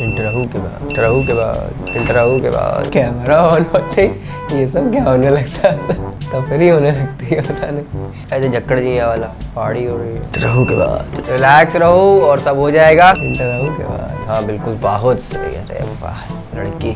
Interview के बाद camera on होते ये सब क्या होने लगता है, तफरी होने लगती है, पता नहीं। ऐसे जक्कड़ जी वाला पहाड़ी हो रही है। इंटरव्यू के बाद रिलैक्स रहो और सब हो जाएगा। इंटरव्यू के बाद हाँ बिल्कुल बहुत सही है। वाह लड़की।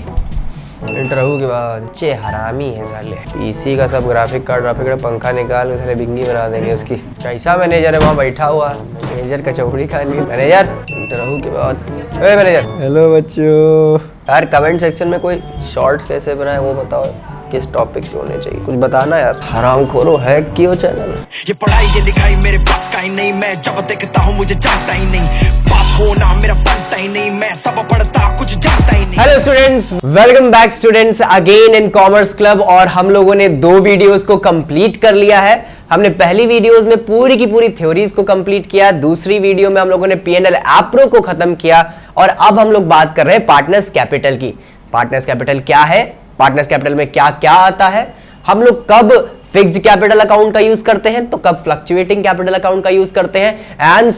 इंटरव्यू के बाद चे हरामी है साले। पीसी का सब ग्राफिक कार्ड पंखा निकाल के साले बिंगी बना देंगे उसकी। कैसा मैनेजर है वहाँ बैठा हुआ, मैनेजर कचौड़ी खानी। मैनेजर इंटरव्यू के बाद मैनेजर हेलो बच्चों। यार कमेंट सेक्शन में कोई शॉर्ट्स कैसे बनाए वो बताओ, किस टॉपिक पे होने चाहिए, कुछ बताना यार। हरामखोरो है क्यों चैनल। ये पढ़ाई ये लिखाई मेरे पास का ही नहीं, मैं जब देखता हूँ मुझे जानता ही नहीं, पास होना मेरा बनता ही नहीं, मैं सब पढ़ता कुछ जानता ही नहीं। Hello students, welcome back students again in commerce club. और हम लोगों ने 2 वीडियोस को कंप्लीट कर लिया है। हमने पहली वीडियोस में पूरी की पूरी थ्योरीज को कंप्लीट किया, दूसरी वीडियो में हम लोगों ने पीएनएल एप्रो को खत्म किया, और अब हम लोग बात कर रहे हैं पार्टनर्स कैपिटल की। पार्टनर्स कैपिटल क्या है, पार्टनर्स कैपिटल में क्या क्या आता है, हम लोग कब फिक्स्ड कैपिटल अकाउंट का यूज करते हैं तो कब फ्लक्चुएटिंग कैपिटल अकाउंट का यूज करते हैं, एंड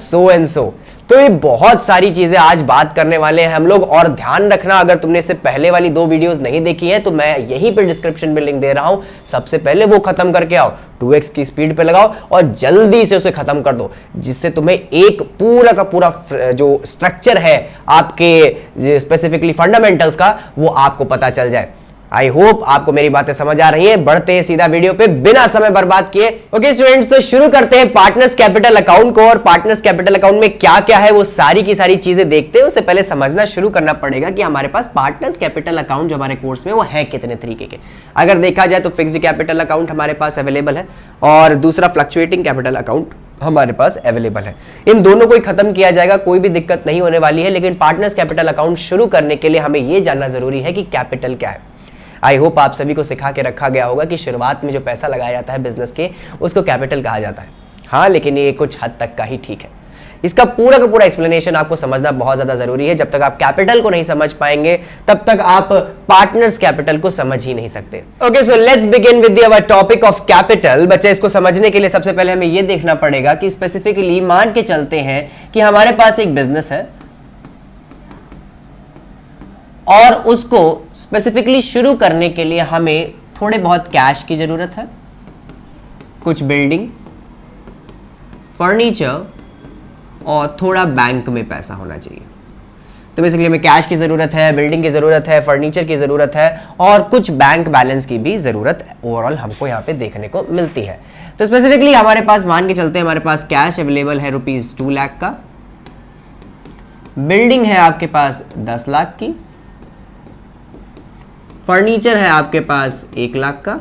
सो। तो ये बहुत सारी चीजें आज बात करने वाले हैं हम लोग। और ध्यान रखना, अगर तुमने इससे पहले वाली 2 वीडियोस नहीं देखी है तो मैं यहीं पे डिस्क्रिप्शन में लिंक दे रहा हूं, सबसे पहले वो खत्म करके आओ, 2x की स्पीड पे लगाओ और जल्दी से उसे खत्म कर दो, जिससे तुम्हें एक पूरा का पूरा जो स्ट्रक्चर है आपके स्पेसिफिकली फंडामेंटल्स का वो आपको पता चल जाए। आई होप आपको मेरी बातें समझ आ रही हैं। बढ़ते हैं सीधा वीडियो पे बिना समय बर्बाद किए। ओके स्टूडेंट्स, तो शुरू करते हैं पार्टनर्स कैपिटल अकाउंट को। और पार्टनर्स कैपिटल अकाउंट में क्या क्या है वो सारी की सारी चीजें देखते हैं। उससे पहले समझना शुरू करना पड़ेगा कि हमारे पास पार्टनर्स कैपिटल अकाउंट जो हमारे कोर्स में वो है कितने तरीके के। अगर देखा जाए तो फिक्स्ड कैपिटल अकाउंट हमारे पास अवेलेबल है, और दूसरा फ्लक्चुएटिंग कैपिटल अकाउंट हमारे पास अवेलेबल है। इन दोनों को ही खत्म किया जाएगा, कोई भी दिक्कत नहीं होने वाली है। लेकिन पार्टनर्स कैपिटल अकाउंट शुरू करने के लिए हमें यह जानना जरूरी है कि कैपिटल क्या है। आई होप आप सभी को सिखा के रखा गया होगा कि शुरुआत में जो पैसा लगाया जाता है बिजनेस के उसको कैपिटल कहा जाता है। हाँ, लेकिन ये कुछ हद तक का ही ठीक है। इसका पूरा का पूरा एक्सप्लेनेशन आपको समझना बहुत ज्यादा जरूरी है। जब तक आप कैपिटल को नहीं समझ पाएंगे तब तक आप पार्टनर्स कैपिटल को समझ ही नहीं सकते। Okay, so let's begin with our topic of capital. बच्चे, इसको समझने के लिए सबसे पहले हमें यह देखना पड़ेगा कि स्पेसिफिकली मान के चलते हैं कि हमारे पास एक बिजनेस है और उसको स्पेसिफिकली शुरू करने के लिए हमें थोड़े बहुत कैश की जरूरत है, कुछ बिल्डिंग, फर्नीचर और थोड़ा बैंक में पैसा होना चाहिए। तो बेसिकली हमें कैश की जरूरत है, बिल्डिंग की जरूरत है, फर्नीचर की जरूरत है और कुछ बैंक बैलेंस की भी जरूरत ओवरऑल हमको यहाँ पे देखने को मिलती है। तो स्पेसिफिकली हमारे पास मान के चलते हैं हमारे पास कैश अवेलेबल है ₹2 लाख का, बिल्डिंग है आपके पास 10 लाख की, फर्नीचर है आपके पास 1 लाख का,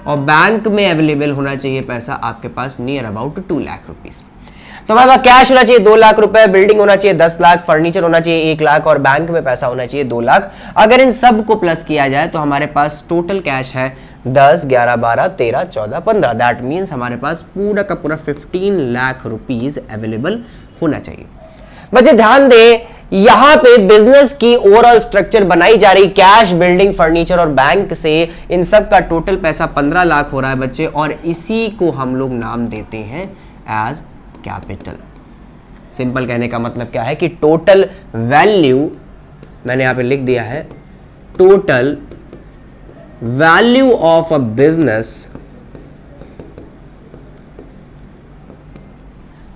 और बैंक में अवेलेबल होना चाहिए पैसा आपके पास नियर अबाउट 2 लाख रुपीस। तो हमारे पास कैश होना चाहिए 2 लाख रुपए, बिल्डिंग होना चाहिए 10 लाख, फर्नीचर होना चाहिए 1 लाख और बैंक में पैसा होना चाहिए 2 लाख। अगर इन सब को प्लस किया जाए तो हमारे पास टोटल कैश है 10, 11, 12, 13, 14, 15। दैट मीन्स हमारे पास पूरा का पूरा 15 लाख रुपीज अवेलेबल होना चाहिए। बच्चे ध्यान दें, यहां पे बिजनेस की ओवरऑल स्ट्रक्चर बनाई जा रही, कैश, बिल्डिंग, फर्नीचर और बैंक से इन सब का टोटल पैसा 15 लाख हो रहा है बच्चे, और इसी को हम लोग नाम देते हैं एज कैपिटल। सिंपल कहने का मतलब क्या है कि टोटल वैल्यू, मैंने यहां पे लिख दिया है, total value of a business,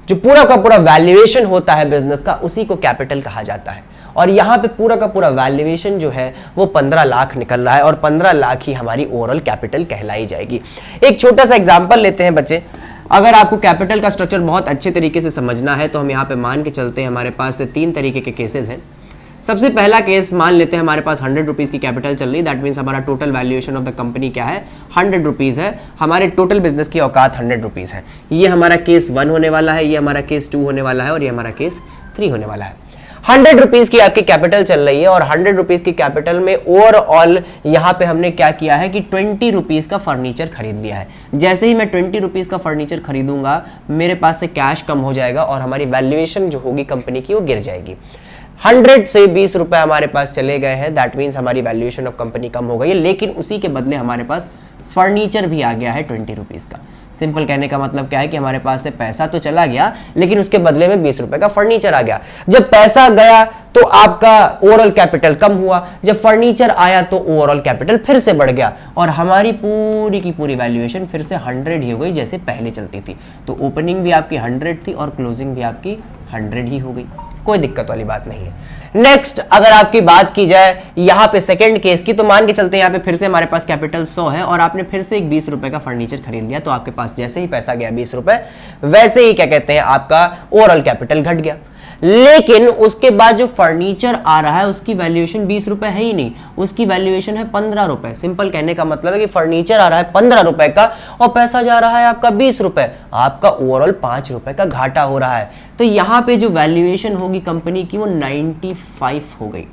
जो पूरा का पूरा वैल्यूएशन होता है बिजनेस का, उसी को कैपिटल कहा जाता है। और यहां पे पूरा का पूरा वैल्यूएशन जो है वो 15 लाख निकल रहा है, और 15 लाख ही हमारी ओवरऑल कैपिटल कहलाई जाएगी। एक छोटा सा एग्जांपल लेते हैं बच्चे। अगर आपको कैपिटल का स्ट्रक्चर बहुत अच्छे तरीके से समझना है तो हम यहाँ पे मान के चलते हैं हमारे पास 3 तरीके के केसेस हैं। सबसे पहला केस मान लेते हैं हमारे पास 100 रुपीज की कैपिटल चल रही, दैट मीन्स हमारा total valuation of the company क्या है, 100 रुपीज है। हमारे टोटल बिजनेस की औकात 100 रुपीज है। ये हमारा केस 1 होने वाला है, ये हमारा केस 2 होने वाला है और ये हमारा केस 3 होने वाला है। 100 रुपीज की आपकी कैपिटल चल रही है और 100 रुपीज की कैपिटल में ओवरऑल यहाँ पे हमने क्या किया है कि 20 रुपीज का फर्नीचर खरीद लिया है। जैसे ही मैं 20 रुपीज का फर्नीचर खरीदूंगा मेरे पास से कैश कम हो जाएगा और हमारी वैल्यूएशन जो होगी कंपनी की वो गिर जाएगी। 100 से 20 रुपए हमारे पास चले गए हैं, दैट मीन्स हमारी वैल्यूएशन ऑफ कंपनी कम हो गई है, लेकिन उसी के बदले हमारे पास फर्नीचर भी आ गया है 20 रुपीज का। सिंपल कहने का मतलब क्या है कि हमारे पास से पैसा तो चला गया लेकिन उसके बदले में 20 रुपए का फर्नीचर आ गया। जब पैसा गया तो आपका ओवरऑल कैपिटल कम हुआ। जब फर्नीचर आया तो ओवरऑल कैपिटल फिर से बढ़ गया और हमारी पूरी की पूरी वैल्यूएशन फिर से 100 ही हो गई जैसे पहले चलती थी। तो ओपनिंग भी आपकी 100 थी और क्लोजिंग भी आपकी 100 ही हो गई, कोई दिक्कत वाली बात नहीं है। नेक्स्ट अगर आपकी बात की जाए यहां पे सेकंड केस की, तो मान के चलते हैं यहां पे फिर से हमारे पास कैपिटल 100 है और आपने फिर से एक 20 रुपए का फर्नीचर खरीद लिया। तो आपके पास जैसे ही पैसा गया 20 रुपए, वैसे ही क्या कहते हैं आपका ओवरऑल कैपिटल घट गया। लेकिन उसके बाद जो फर्नीचर आ रहा है उसकी वैल्यूएशन 20 रुपए है ही नहीं, उसकी वैल्यूएशन है 15 रुपए। सिंपल कहने का मतलब है कि फर्नीचर आ रहा है 15 रुपए का और पैसा जा रहा है आपका 20 रुपए, आपका ओवरऑल 5 रुपए का घाटा हो रहा है। तो यहां पे जो वैल्यूएशन होगी कंपनी की वो 95 हो गई।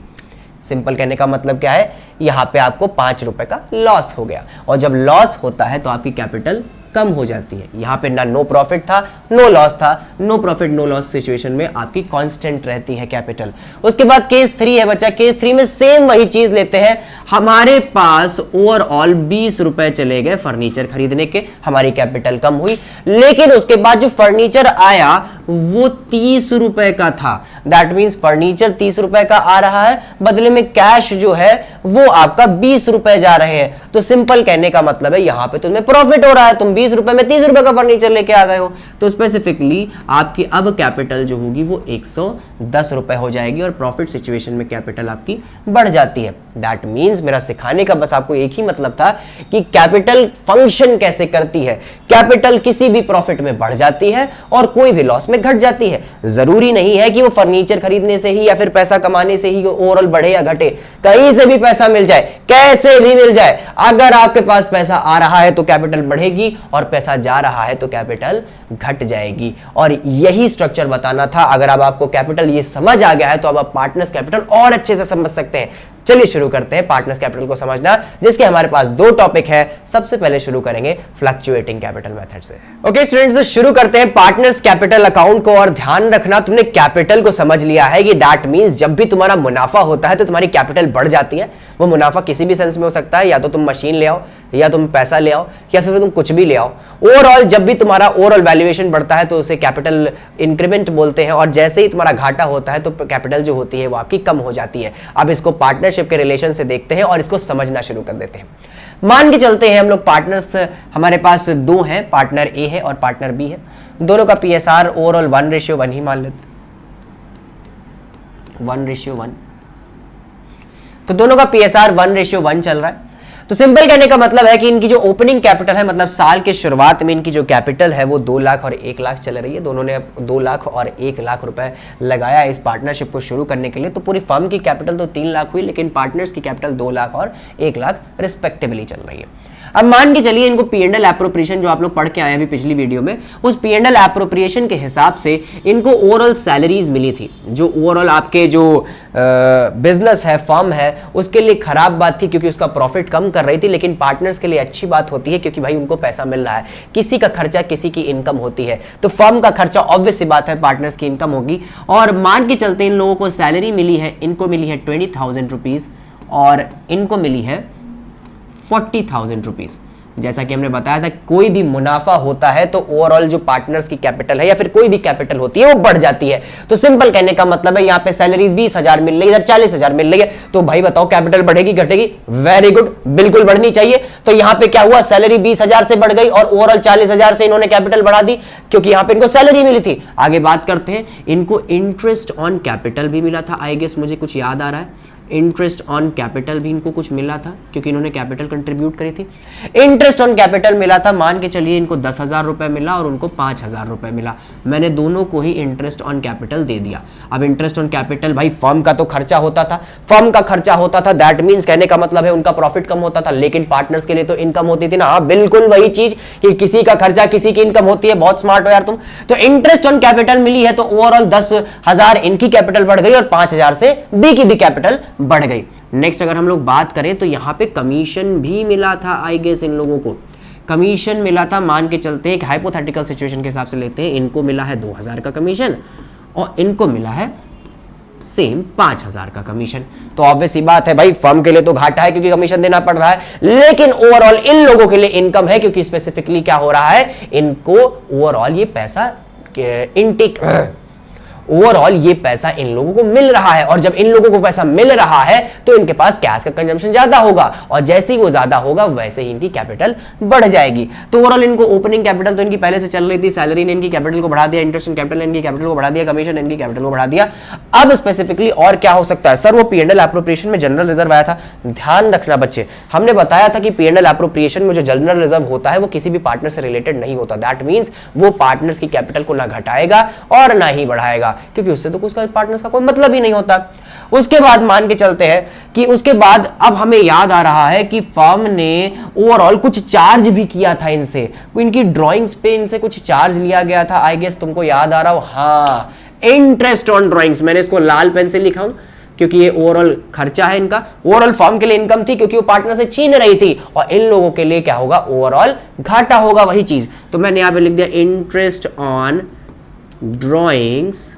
सिंपल कहने का मतलब क्या है, यहां पे आपको 5 रुपए का लॉस हो गया और जब लॉस होता है तो आपकी कैपिटल कम हो जाती है। यहां पे ना नो प्रॉफिट था नो लॉस था, no profit no loss situation में आपकी कांस्टेंट रहती है कैपिटल। उसके बाद केस 3 है बच्चा, केस 3 में सेम वही चीज लेते हैं। हमारे पास ओवरऑल 20 रुपए चले गए फर्नीचर खरीदने के, हमारी कैपिटल कम हुई, लेकिन उसके बाद जो फर्नीचर आया वो 30 रुपए का था। दैट मींस फर्नीचर 30 रुपए का आ रहा है, बदले में कैश जो है वो आपका 20 रुपए जा रहे हैं। तो सिंपल कहने का मतलब है यहां पे तुम्हें प्रॉफिट हो रहा है, तुम 20 रुपए में 30 रुपए का फर्नीचर लेके आ गए हो। तो स्पेसिफिकली आपकी अब कैपिटल जो होगी वो 110 रुपए हो जाएगी और प्रॉफिट सिचुएशन में कैपिटल आपकी बढ़ जाती है। दैट मींस मेरा सिखाने का बस आपको एक ही मतलब था कि कैपिटल फंक्शन कैसे करती है। कैपिटल किसी भी प्रॉफिट में बढ़ जाती है और कोई भी लॉस में घट जाती है। जरूरी नहीं है कि वो फर्नीचर खरीदने से ही या फिर पैसा कमाने से ही ओवरऑल बढ़े या घटे, कहीं से भी पैसा मिल जाए, कैसे भी मिल जाए, अगर आपके पास पैसा आ रहा है तो कैपिटल बढ़ेगी और पैसा जा रहा है तो कैपिटल घट जाएगी। और यही स्ट्रक्चर बताना था। अगर अब आपको कैपिटल ये समझ आ गया है तो अब आप पार्टनर्स कैपिटल और अच्छे से समझ सकते हैं। चलिए शुरू करते हैं पार्टनर्स कैपिटल को समझना, जिसके हमारे पास 2 टॉपिक है। सबसे पहले शुरू करेंगे फ्लक्चुएटिंग कैपिटल मेथड से। ओके स्टूडेंट्स, शुरू करते हैं पार्टनर्स कैपिटल अकाउंट को। और ध्यान रखना, तुमने कैपिटल को समझ लिया है कि दैट मींस जब भी तुम्हारा मुनाफा होता है तो तुम्हारी कैपिटल बढ़ जाती है। वो मुनाफा किसी भी सेंस में हो सकता है, या तो तुम मशीन ले आओ, या तुम पैसा ले आओ, या फिर तुम कुछ भी ले आओ। ओवरऑल जब भी तुम्हारा ओवरऑल वैल्यूएशन बढ़ता है तो उसे कैपिटल इंक्रीमेंट बोलते हैं, और जैसे ही तुम्हारा घाटा होता है तो कैपिटल जो होती है वो आपकी कम हो जाती है। अब इसको पार्टनरशिप के रिलेशन से देखते हैं और इसको समझना शुरू कर देते हैं। मान के चलते हैं हम लोग पार्टनर्स हमारे पास 2 हैं, पार्टनर ए है और पार्टनर बी है। दोनों का पीएसआर ओवरऑल 1:1 ही मान लेते, 1:1। तो दोनों का पीएसआर 1:1 चल रहा है। तो सिंपल कहने का मतलब है कि इनकी जो ओपनिंग कैपिटल है, मतलब साल के शुरुआत में इनकी जो कैपिटल है वो 2 लाख और 1 लाख चल रही है। दोनों ने 2 लाख और 1 लाख रुपए लगाया इस पार्टनरशिप को शुरू करने के लिए। तो पूरी फर्म की कैपिटल तो 3 लाख हुई, लेकिन पार्टनर्स की कैपिटल 2 लाख और 1 लाख रिस्पेक्टिवली चल रही है। अब मान के चलिए इनको P&L एप्रोप्रिएशन जो आप लोग पढ़ के आए अभी पिछली वीडियो में, उस P&L एप्रोप्रिएशन के हिसाब से इनको ओवरऑल सैलरीज मिली थी। जो ओवरऑल आपके जो बिजनेस है, फर्म है, उसके लिए खराब बात थी क्योंकि उसका प्रॉफिट कम कर रही थी, लेकिन पार्टनर्स के लिए अच्छी बात होती है क्योंकि भाई उनको पैसा मिल रहा है। किसी का खर्चा किसी की इनकम होती है, तो फर्म का खर्चा ऑब्वियस सी बात है पार्टनर्स की इनकम होगी। और मान के चलते इन लोगों को सैलरी मिली है, इनको मिली है 20,000 रुपीज और इनको मिली है 40,000 रुपीज। जैसा कि हमने बताया था, कोई भी मुनाफा होता है तो ओवरऑल जो पार्टनर्स की कैपिटल है या फिर कोई भी कैपिटल होती है वो बढ़ जाती है। तो सिंपल कहने का मतलब है यहाँ पे सैलरी 20,000 मिल रही है, इधर 40,000 मिल रही है, तो भाई बताओ कैपिटल बढ़ेगी घटेगी? वेरी गुड, बिल्कुल बढ़नी चाहिए। तो यहाँ पे क्या हुआ, सैलरी 20,000 से बढ़ गई और ओवरऑल 40,000 से इन्होंने कैपिटल बढ़ा दी क्योंकि यहाँ पे इनको सैलरी मिली थी। आगे बात करते हैं, इनको इंटरेस्ट ऑन कैपिटल भी मिला था। आई गेस मुझे कुछ याद आ रहा है, इंटरेस्ट ऑन कैपिटल भी इनको कुछ मिला था क्योंकि इन्होंने कैपिटल कंट्रीब्यूट करी थी। इंटरेस्ट ऑन कैपिटल मिला था, मान के चलिए इनको 10,000 रुपए मिला और उनको 5,000 रुपए मिला। मैंने दोनों को ही इंटरेस्ट ऑन कैपिटल दे दिया। अब इंटरेस्ट ऑन कैपिटल, भाई फर्म का तो खर्चा होता था, फर्म का खर्चा होता था, दैट मींस कहने का मतलब है उनका प्रॉफिट कम होता था, लेकिन पार्टनर्स के लिए तो इनकम होती थी ना। हाँ बिल्कुल वही चीज कि किसी का खर्चा किसी की इनकम होती है। बहुत स्मार्ट हो यार तुम। तो इंटरेस्ट ऑन कैपिटल मिली है तो ओवरऑल 10,000 इनकी कैपिटल बढ़ गई और 5,000 से बी की भी कैपिटल बढ़ गई। नेक्स्ट अगर हम लोग बात करें तो यहां पे कमीशन भी मिला था। आई गेस इन लोगों को कमीशन मिला था। मान के चलते हैं एक हाइपोथेटिकल सिचुएशन के हिसाब से लेते हैं, इनको मिला है 2,000 का कमीशन और इनको मिला है सेम 5,000 का कमीशन। तो ऑब्वियस ही बात है भाई फर्म के लिए तो घाटा है क्योंकि कमीशन देना पड़ रहा है, लेकिन ओवरऑल इन लोगों के लिए इनकम है क्योंकि स्पेसिफिकली क्या हो रहा है, इनको ओवरऑल ये पैसा इनटेक ओवरऑल ये पैसा इन लोगों को मिल रहा है, और जब इन लोगों को पैसा मिल रहा है तो इनके पास कैश का कंजम्पशन ज्यादा होगा, और जैसे ही वो ज्यादा होगा वैसे ही इनकी कैपिटल बढ़ जाएगी। तो ओवरऑल इनको ओपनिंग कैपिटल तो इनकी पहले से चल रही थी, सैलरी ने इनकी कैपिटल को बढ़ा दिया, इंटरेस्ट ऑन कैपिटल ने इनकी कैपिटल को बढ़ा दिया, कमीशन इनकी कैपिटल को बढ़ा दिया। अब स्पेसिफिकली और क्या हो सकता है सर? वो पी&एल एप्रोप्रिएशन में जनरल रिजर्व आया था। ध्यान रखना बच्चे, हमने बताया था कि पी&एल एप्रोप्रिएशन में जो जनरल रिजर्व होता है वो किसी भी पार्टनर से रिलेटेड नहीं होता। दैट मींस वो पार्टनर्स की कैपिटल को ना घटाएगा और ना ही बढ़ाएगा, क्योंकि उससे तो उसका पार्टनर्स का कोई मतलब ही नहीं होता। उसके बाद मान के चलते हैं कि उसके बाद अब हमें याद आ रहा है कि फर्म ने ओवरऑल कुछ चार्ज भी किया था इनसे, इनकी ड्राइंग्स पे इनसे कुछ चार्ज लिया गया था। आई गेस तुमको याद आ रहा हो, हाँ, इंटरेस्ट ऑन ड्राइंग्स। मैंने इसको लाल पेन से लिखा हूं क्योंकि ये ओवरऑल खर्चा है इनका। ओवरऑल फर्म के लिए इनकम थी क्योंकि वो पार्टनर से छीन रही थी, और इन लोगों के लिए क्या होगा? ओवरऑल घाटा होगा, वही चीज। तो मैंने यहां पे लिख दिया इंटरेस्ट ऑन ड्राइंग्स,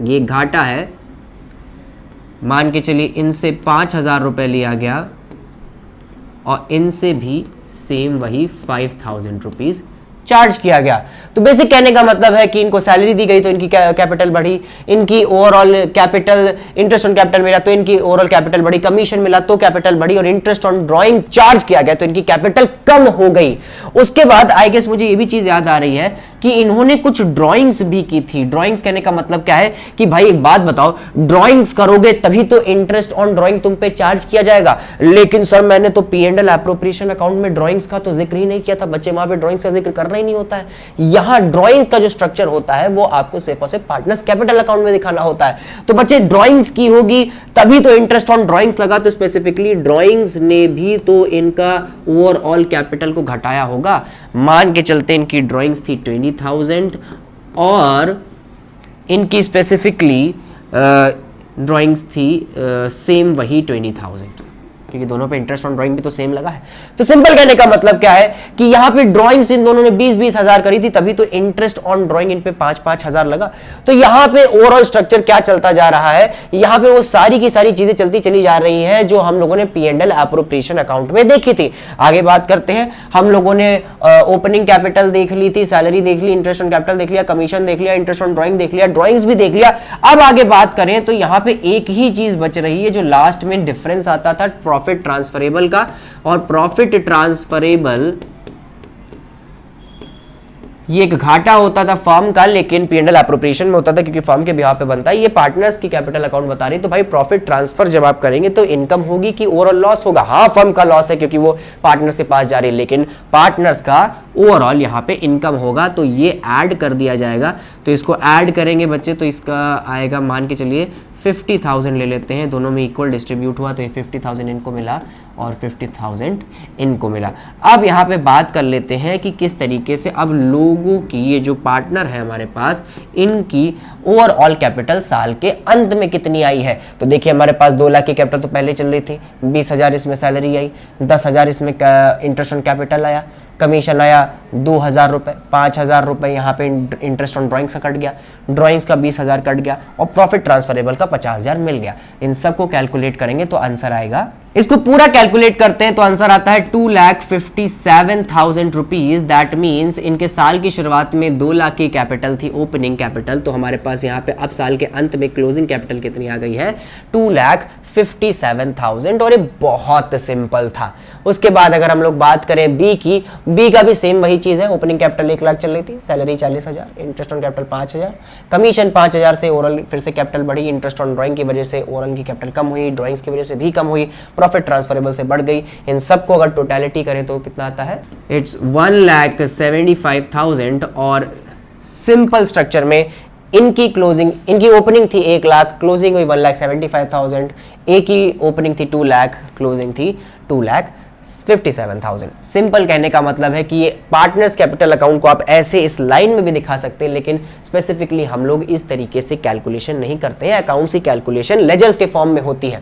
ये घाटा है। मान के चलिए इनसे 5,000 रुपए लिया गया और इनसे भी सेम वही 5,000 रुपीज चार्ज किया गया। तो बेसिक कहने का मतलब है कि इनको सैलरी दी गई तो इनकी कैपिटल बढ़ी, इनकी overall capital, interest on capital मिला तो इनकी ओवरऑल कैपिटल बढ़ी, कमीशन मिला तो कैपिटल बढ़ी, और इंटरेस्ट ऑन ड्राइंग चार्ज किया गया तो इनकी कैपिटल कम हो गई। उसके बाद आई गेस मुझे ये भी चीज याद आ रही है कि इन्होंने कुछ ड्राइंग्स भी की थी। ड्राइंग्स कहने का मतलब क्या है कि भाई एक बात बताओ, ड्राइंग्स करोगे तभी तो इंटरेस्ट ऑन ड्राइंग तुम पे चार्ज किया जाएगा। लेकिन सर मैंने तो पी&एल एप्रोप्रिएशन अकाउंट में ड्राइंग्स का तो जिक्र ही नहीं किया था बच्चे, वहां पे ड्राइंग्स का जिक्र करना ही नहीं होता है। यहां ड्राइंग्स का जो स्ट्रक्चर होता है वो आपको सिर्फ और सिर्फ पार्टनर्स कैपिटल अकाउंट में दिखाना होता है। तो बच्चे ड्राइंग्स की होगी तभी तो इंटरेस्ट ऑन ड्राइंग्स लगा, तो स्पेसिफिकली ड्राइंग्स ने भी तो इनका ओवरऑल कैपिटल को घटाया होगा। मान के चलते इनकी ड्राइंग्स थी 20,000 और इनकी स्पेसिफिकली ड्राइंग्स थी सेम वही 20,000, क्योंकि दोनों पे इंटरेस्ट ऑन ड्राइंग भी तो सेम लगा है। तो सिंपल कहने का मतलब क्या है कि यहां पे ड्राइंग्स इन दोनों ने 20-20 हजार करी थी, तभी तो इंटरेस्ट ऑन ड्राइंग इन पे 5-5 हजार लगा। तो यहां पे ओवरऑल स्ट्रक्चर क्या चलता जा रहा है, यहां पे वो सारी की सारी चीजें चलती चली जा रही हैं जो हम लोगों ने पी&एल एप्रोप्रिएशन अकाउंट में देखी थी। आगे बात करते हैं, हम लोगों ने ओपनिंग कैपिटल देख ली थी, सैलरी देख ली, इंटरेस्ट ऑन कैपिटल देख लिया, कमीशन देख लिया, इंटरेस्ट ऑन ड्राइंग देख लिया, ड्राइंग्स भी देख लिया। अब आगे बात करें तो यहां पे एक ही चीज बच रही है जो लास्ट में डिफरेंस आता था प्रॉफिट ट्रांसफरेबल का, और प्रॉफिट ट्रांसफरेबल ये एक घाटा होता था फर्म का, लेकिन पी&एल एप्रोप्रिएशन में होता था क्योंकि फर्म के बिहाफ पे बनता है। ये पार्टनर्स की कैपिटल अकाउंट बता रही है, तो भाई प्रॉफिट ट्रांसफर जब आप करेंगे तो इनकम होगी कि ओवरऑल लॉस होगा? हाँ, फर्म का लॉस है क्योंकि वो पार्टनर्स के पास जा रही है, लेकिन पार्टनर्स का ओवरऑल यहाँ पे इनकम होगा, तो ये ऐड कर दिया जाएगा। तो इसको ऐड करेंगे बच्चे तो इसका आएगा, मान के चलिए 50,000 ले लेते हैं, दोनों में इक्वल डिस्ट्रीब्यूट हुआ तो ये 50,000 इनको मिला और 50,000 इनको मिला। अब यहाँ पे बात कर लेते हैं कि किस तरीके से अब लोगों की, ये जो पार्टनर है हमारे पास, इनकी ओवरऑल कैपिटल साल के अंत में कितनी आई है। तो देखिए हमारे पास 2 लाख की कैपिटल तो पहले चल रही थी, 20,000 इसमें सैलरी आई, 10,000 इसमें इंटरेस्ट ऑन कैपिटल आया, कमीशन आया 2,000 रुपए, 5,000 रुपए यहाँ पे इंटरेस्ट ऑन ड्राइंग्स का कट गया, ड्राइंग्स का 20,000 कट गया और प्रॉफिट ट्रांसफरेबल का 50,000 मिल गया। इन सबको कैलकुलेट करेंगे तो आंसर आएगा, इसको पूरा कैलकुलेट करते हैं तो आंसर आता है 2,57,000 रुपीज। दैट मीन्स इनके साल की शुरुआत में 2 लाख की कैपिटल थी, ओपनिंग कैपिटल, तो हमारे पास यहाँ पे अब साल के अंत में क्लोजिंग कैपिटल कितनी आ गई है? 2,57,000, और ये बहुत सिंपल था। उसके बाद अगर हम लोग बात करें बी की, बी का भी सेम वही चीज है, ओपनिंग कैपिटल 1 लाख चल रही थी, salary 40,000, interest on capital 5,000, commission 5,000 से ओवरऑल फिर से कैपिटल बढ़ी, इंटरेस्ट ऑन ड्राइंग की वजह से ओवरऑल की कैपिटल कम हुई, ड्राइंग्स की वजह से भी कम हुई, प्रॉफिट ट्रांसफरेबल से बढ़ गई। इन सबको अगर टोटलिटी करें तो कितना आता है? इट्स 1,75,000, और सिंपल स्ट्रक्चर में इनकी क्लोजिंग, इनकी ओपनिंग थी 1 लाख, क्लोजिंग हुई 1,75,000, एक ही ओपनिंग थी 2 लाख, क्लोजिंग थी 2,57,000। सिंपल कहने का मतलब है कि ये पार्टनर्स कैपिटल अकाउंट को आप ऐसे इस लाइन में भी दिखा सकते हैं, लेकिन स्पेसिफिकली हम लोग इस तरीके से कैलकुलेशन नहीं करते हैं। अकाउंट्स की कैलकुलेशन लेजर्स के फॉर्म में होती है।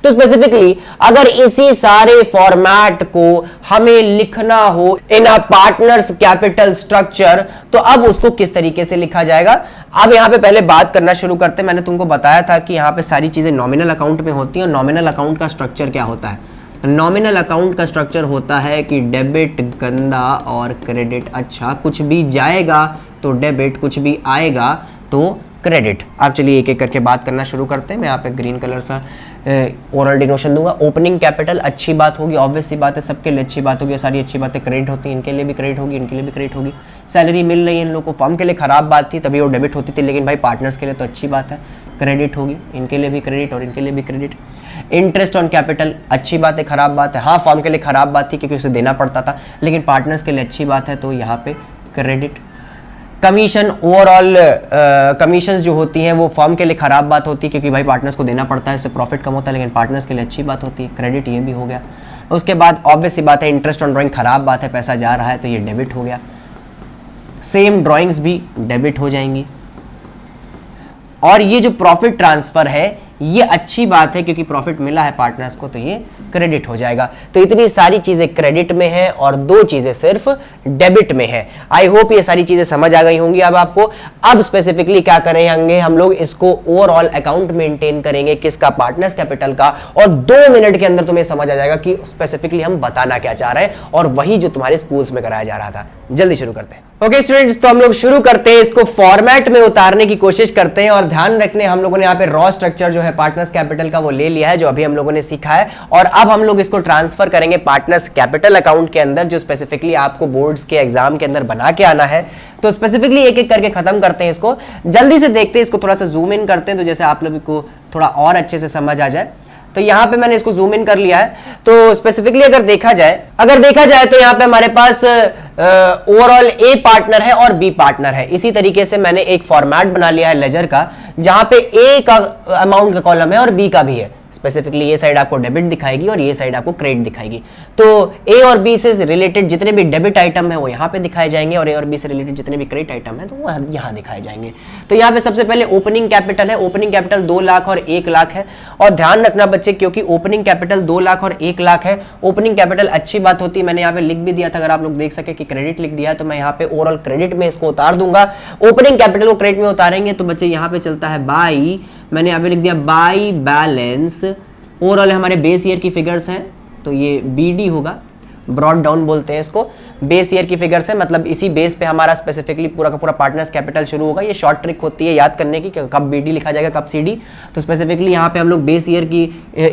तो स्पेसिफिकली अगर इसी सारे फॉर्मेट को हमें लिखना हो इन अ पार्टनर्स कैपिटल स्ट्रक्चर, तो अब उसको किस तरीके से लिखा जाएगा? अब यहां पे पहले बात करना शुरू करते हैं। मैंने तुमको बताया था कि यहां पे सारी चीजें नॉमिनल अकाउंट में होती हैं, और नॉमिनल अकाउंट का स्ट्रक्चर क्या होता है? नॉमिनल अकाउंट का स्ट्रक्चर होता है कि डेबिट गंदा और क्रेडिट अच्छा, कुछ भी जाएगा तो डेबिट, कुछ भी आएगा तो क्रेडिट। आप चलिए एक एक करके बात करना शुरू करते हैं। मैं यहाँ पे ग्रीन कलर सा ओरल डिनोशन दूंगा। ओपनिंग कैपिटल अच्छी बात होगी, ऑब्वियस सी बात है, सबके लिए अच्छी बात होगी, सारी अच्छी बातें क्रेडिट होती हैं, इनके लिए भी क्रेडिट होगी, इनके लिए भी क्रेडिट होगी। सैलरी मिल रही है इन लोगों को, फर्म के लिए खराब बात थी तभी वो डेबिट होती थी, लेकिन भाई पार्टनर्स के लिए तो अच्छी बात है, क्रेडिट होगी, इनके लिए भी क्रेडिट और इनके लिए भी क्रेडिट। इंटरेस्ट ऑन कैपिटल अच्छी बात है, खराब बात है, हाँ फर्म के लिए खराब बात थी क्योंकि उसे देना पड़ता था, लेकिन पार्टनर्स के लिए अच्छी बात है, तो यहाँ पे क्रेडिट। कमीशन, ओवरऑल कमीशंस जो होती हैं वो फर्म के लिए खराब बात होती है क्योंकि भाई पार्टनर्स को देना पड़ता है, इससे प्रॉफिट कम होता है, लेकिन पार्टनर्स के लिए अच्छी बात होती है, क्रेडिट, ये भी हो गया। उसके बाद ऑब्वियस सी बात है, इंटरेस्ट ऑन ड्राइंग खराब बात है, पैसा जा रहा है तो ये डेबिट हो गया। सेम ड्राइंग्स भी डेबिट हो जाएंगी। और ये जो प्रॉफिट ट्रांसफर है ये अच्छी बात है क्योंकि प्रॉफिट मिला है पार्टनर्स को, तो ये क्रेडिट हो जाएगा। तो इतनी सारी चीजें क्रेडिट में है और 2 चीजें सिर्फ डेबिट में है। आई होप ये सारी चीजें समझ आ गई होंगी अब आपको। अब स्पेसिफिकली क्या करेंगे हम लोग, इसको ओवरऑल अकाउंट मेंटेन करेंगे, किसका, पार्टनर्स कैपिटल का, और 2 मिनट के अंदर तुम्हें समझ आ जाएगा कि स्पेसिफिकली हम बताना क्या चाह रहे हैं, और वही जो तुम्हारे स्कूल्स में कराया जा रहा था। जल्दी शुरू करते हैं। ओके स्टूडेंट्स, तो हम लोग शुरू करते हैं, इसको फॉर्मेट में उतारने की कोशिश करते हैं। और ध्यान रखने, हम लोगों ने यहाँ पे रॉ स्ट्रक्चर जो है पार्टनर्स कैपिटल का वो ले लिया है, जो अभी हम लोगों ने सीखा है, और अब हम लोग इसको ट्रांसफर करेंगे पार्टनर्स कैपिटल अकाउंट के अंदर, जो स्पेसिफिकली आपको बोर्ड्स के एग्जाम के अंदर बना के आना है। तो स्पेसिफिकली एक एक करके खत्म करते हैं इसको, जल्दी से देखते हैं, इसको थोड़ा सा जूम इन करते हैं तो जैसे आप लोगों को थोड़ा और अच्छे से समझ आ जाए। तो यहाँ पे मैंने इसको जूम इन कर लिया है। तो स्पेसिफिकली अगर देखा जाए तो यहाँ पे हमारे पास ओवरऑल ए पार्टनर है और बी पार्टनर है। इसी तरीके से मैंने एक फॉर्मेट बना लिया है लेजर का, जहां पे ए का अमाउंट का कॉलम है और बी का भी है। स्पेसिफिकली ये साइड आपको डेबिट दिखाएगी और ये साइड आपको क्रेडिट दिखाएगी। तो ए और बी से रिलेटेड जितने भी डेबिट आइटम है वो यहाँ पे दिखाए जाएंगे, और ए और बी से रिलेटेड जितने भी क्रेडिट आइटम है तो वो यहाँ दिखाए जाएंगे। तो यहाँ पे सबसे पहले ओपनिंग कैपिटल है। ओपनिंग कैपिटल 2 लाख और 1 लाख है। और ध्यान रखना बच्चे, क्योंकि ओपनिंग कैपिटल 2 लाख और 1 लाख है, ओपनिंग कैपिटल अच्छी बात होती है। मैंने यहाँ पे लिख भी दिया था, अगर आप लोग देख सके कि क्रेडिट लिख दिया है, तो मैं यहाँ पे ओवरऑल क्रेडिट में इसको उतार दूंगा। ओपनिंग कैपिटल को क्रेडिट में उतारेंगे तो बच्चे यहाँ पे चलता है बाई, मैंने यहाँ पे लिख दिया बाई बैलेंस। ओवरऑल हमारे बेस ईयर की फिगर्स हैं तो ये बीडी होगा, ब्रॉड डाउन बोलते हैं इसको। बेस ईयर की फिगर्स है, मतलब इसी बेस पे हमारा स्पेसिफिकली पूरा का पूरा पार्टनर्स कैपिटल शुरू होगा। ये शॉर्ट ट्रिक होती है याद करने की, कब बीडी लिखा जाएगा कब सीडी। तो स्पेसिफिकली यहाँ पे हम लोग बेस ईयर की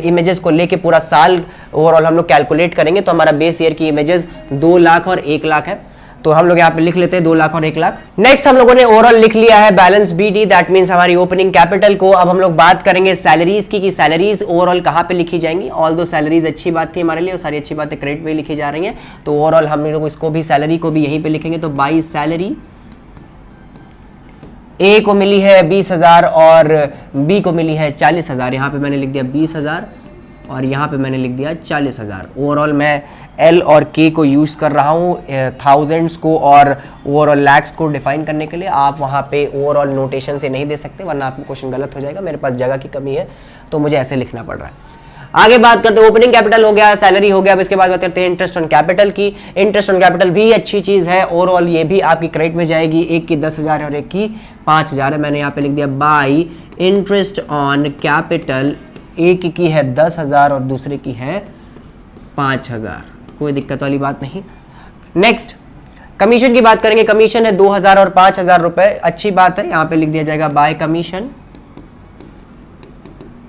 इमेजेस को लेके पूरा साल ओवरऑल हम लोग कैलकुलेट करेंगे। तो हमारा बेस ईयर की इमेजेस 2 लाख और 1 लाख है, तो हम लोग यहाँ पे लिख लेते हैं 2 लाख और 1 लाख। नेक्स्ट हम लोगों ने ओवरऑल लिख लिया है बैलेंस बीडी, दैट मींस हमारी ओपनिंग कैपिटल को। अब हम लोग बात करेंगे सैलरीज की, कि सैलरीज ओवरऑल कहाँ पे लिखी जाएंगी। ऑल दो सैलरीज अच्छी बात थी हमारे लिए, और सारी अच्छी बातें क्रेडिट पे लिखी जा रही हैं। तो ओवरऑल हम लोग इसको भी, सैलरी को भी यहीं पे लिखेंगे। तो बाई सैलरी, ए को मिली है 20,000 और बी को मिली है 40,000। यहाँ पे मैंने लिख दिया 20,000 और यहाँ पे मैंने लिख दिया 40,000। ओवरऑल मैं एल और के को यूज़ कर रहा हूँ थाउजेंड्स को और ओवरऑल लैक्स को डिफाइन करने के लिए। आप वहाँ पे ओवरऑल नोटेशन से नहीं दे सकते, वरना आपको क्वेश्चन गलत हो जाएगा। मेरे पास जगह की कमी है तो मुझे ऐसे लिखना पड़ रहा है। आगे बात करते हैं, ओपनिंग कैपिटल हो गया, सैलरी हो गया। अब इसके बाद बात करते हैं इंटरेस्ट ऑन कैपिटल की। इंटरेस्ट ऑन कैपिटल भी अच्छी चीज़ है, ओवरऑल ये भी आपकी क्रेडिट में जाएगी। एक की 10,000 है और एक की 5,000 है। मैंने यहाँ पे लिख दिया बाई इंटरेस्ट ऑन कैपिटल, एक की है 10,000 और दूसरे की है 5,000। कोई दिक्कत वाली बात नहीं। नेक्स्ट कमीशन की बात करेंगे। कमीशन है 2,000 और 5,000 रुपए, अच्छी बात है। यहां पे लिख दिया जाएगा बाय कमीशन।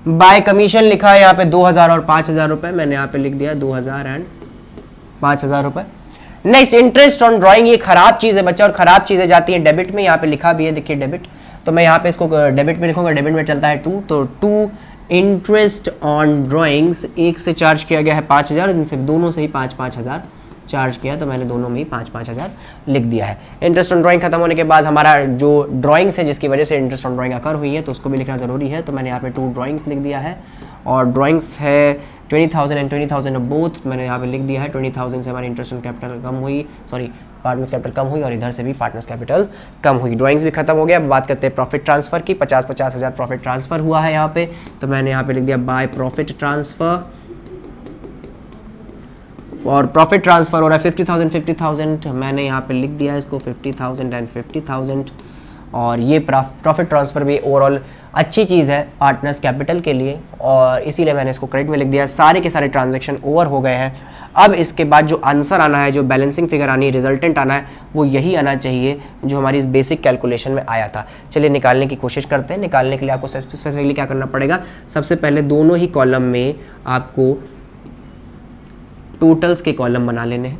बाय कमीशन लिखा है यहाँ पे 2,000 और 5,000 रुपए, मैंने यहाँ पे लिख दिया 2,000 एंड 5,000 रुपए। नेक्स्ट इंटरेस्ट ऑन ड्राइंग, ये खराब चीज है बच्चा, और खराब चीजें जाती हैं डेबिट में। यहाँ पे लिखा भी है, देखिए डेबिट, तो मैं यहाँ पे इसको डेबिट में लिखूंगा। डेबिट में चलता है 2, तो 2 इंटरेस्ट ऑन ड्राइंग्स, एक से चार्ज किया गया है 5,000, इनसे दोनों से ही 5,000 चार्ज किया, तो मैंने दोनों में ही 5,000 लिख दिया है। इंटरेस्ट ऑन ड्राइंग खत्म होने के बाद हमारा जो ड्राइंग्स है जिसकी वजह से इंटरेस्ट ऑन ड्राइंग अकर हुई है, तो उसको भी लिखना जरूरी है। तो मैंने यहाँ पे 2 ड्राइंग्स लिख दिया है, और ड्राइंग्स है 20,000 एंड 20,000 बोथ मैंने यहाँ पे लिख दिया है। 20,000 से हमारी इंटरेस्ट ऑन कैपिटल कम हुई, सॉरी पार्टनर्स कैपिटल कम हुई, और इधर से भी पार्टनर्स कैपिटल कम हुई। ड्राइंग्स भी खत्म हो गया। अब बात करते हैं प्रॉफिट ट्रांसफर की। 50,000 प्रॉफिट ट्रांसफर हुआ है यहाँ पे, तो मैंने यहाँ पे लिख दिया बाय प्रॉफिट ट्रांसफर। और प्रॉफिट ट्रांसफर हो रहा है 50,000 मैंने यहाँ पे लिख दिया इसको 50,000 एंड 50,000। और ये प्रॉफिट ट्रांसफ़र भी ओवरऑल अच्छी चीज़ है पार्टनर्स कैपिटल के लिए, और इसीलिए मैंने इसको क्रेडिट में लिख दिया। सारे के सारे ट्रांजैक्शन ओवर हो गए हैं। अब इसके बाद जो आंसर आना है, जो बैलेंसिंग फिगर आनी है, रिजल्टेंट आना है, वो यही आना चाहिए जो हमारी इस बेसिक कैलकुलेशन में आया था। चलिए निकालने की कोशिश करते हैं। निकालने के लिए आपको स्पेसिफिकली क्या करना पड़ेगा, सबसे पहले दोनों ही कॉलम में आपको टोटल्स के कॉलम बना लेने हैं,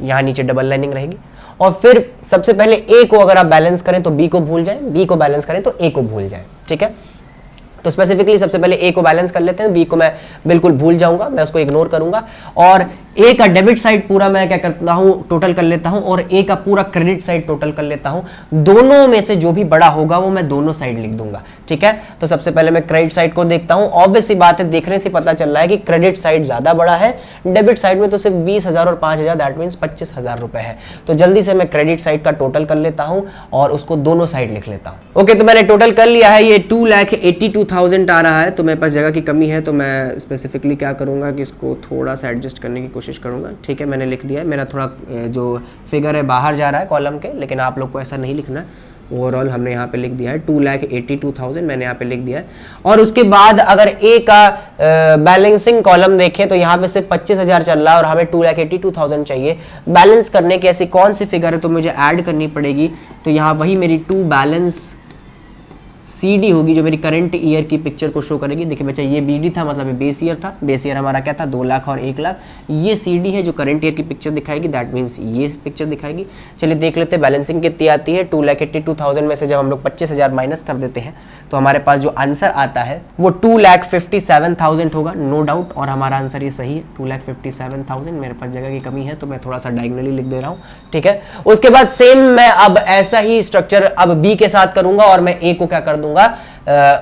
यहाँ नीचे डबल लाइनिंग रहेगी, और फिर सबसे पहले ए को अगर आप बैलेंस करें तो बी को भूल जाएं, बी को बैलेंस करें तो ए को भूल जाएं, ठीक है। तो स्पेसिफिकली सबसे पहले ए को बैलेंस कर लेते हैं, बी को मैं बिल्कुल भूल जाऊंगा, मैं उसको इग्नोर करूंगा, और ए का डेबिट साइड पूरा मैं क्या करता हूं, टोटल कर लेता हूं, और ए का पूरा क्रेडिट साइड टोटल कर लेता हूं। दोनों में से जो भी बड़ा होगा वो मैं दोनों साइड लिख दूंगा, ठीक है। तो सबसे पहले मैं क्रेडिट साइड को देखता हूं। ऑब्वियस सी बात है, देखने से पता चल रहा है कि क्रेडिट साइड ज्यादा बड़ा है, डेबिट साइड में तो सिर्फ 20,000 और 5,000, दैट मीन्स 25,000 रुपए है। तो जल्दी से मैं क्रेडिट साइड का टोटल कर लेता हूं और उसको दोनों साइड लिख लेता हूं। ओके, तो मैंने टोटल कर लिया है, ये 2,82,000 आ रहा है। तो मेरे पास जगह की कमी है, तो मैं स्पेसिफिकली क्या करूंगा कि इसको थोड़ा सा एडजस्ट करने की कोशिश करूंगा, ठीक है। मैंने लिख दिया है, मेरा थोड़ा जो फिगर है बाहर जा रहा है कॉलम के, लेकिन आप लोग को ऐसा नहीं लिखना है। ओवरऑल हमने यहाँ पे लिख दिया है 2,82,000 मैंने यहाँ पे लिख दिया है। और उसके बाद अगर ए का बैलेंसिंग कॉलम देखें तो यहाँ पे सिर्फ 25,000 चल रहा है और हमें 2,82,000 चाहिए। बैलेंस करने की ऐसी कौन सी फिगर है तो मुझे ऐड करनी पड़ेगी, तो यहाँ वही मेरी टू बैलेंस CD होगी जो मेरी करंट ईयर की पिक्चर को शो करेगी। देखिए बच्चा, ये BD था, मतलब ये बेस ईयर था। बेस ईयर हमारा क्या था, 2 लाख और 1 लाख। ये CD है जो करंट ईयर की पिक्चर दिखाएगी, दैट मीन्स ये पिक्चर दिखाएगी। चलिए देख लेते हैं बैलेंसिंग कितनी आती है। 2,82,000 में से जब हम लोग 25,000 माइनस कर देते हैं तो हमारे पास जो आंसर आता है वो 2,57,000 होगा, नो डाउट। और हमारा आंसर ये सही है, 2,57,000। मेरे पास जगह की कमी है तो मैं थोड़ा सा डायगोनली लिख दे रहा हूँ, ठीक है। उसके बाद सेम मैं अब ऐसा ही स्ट्रक्चर अब B के साथ करूंगा और मैं A को क्या कर दूंगा,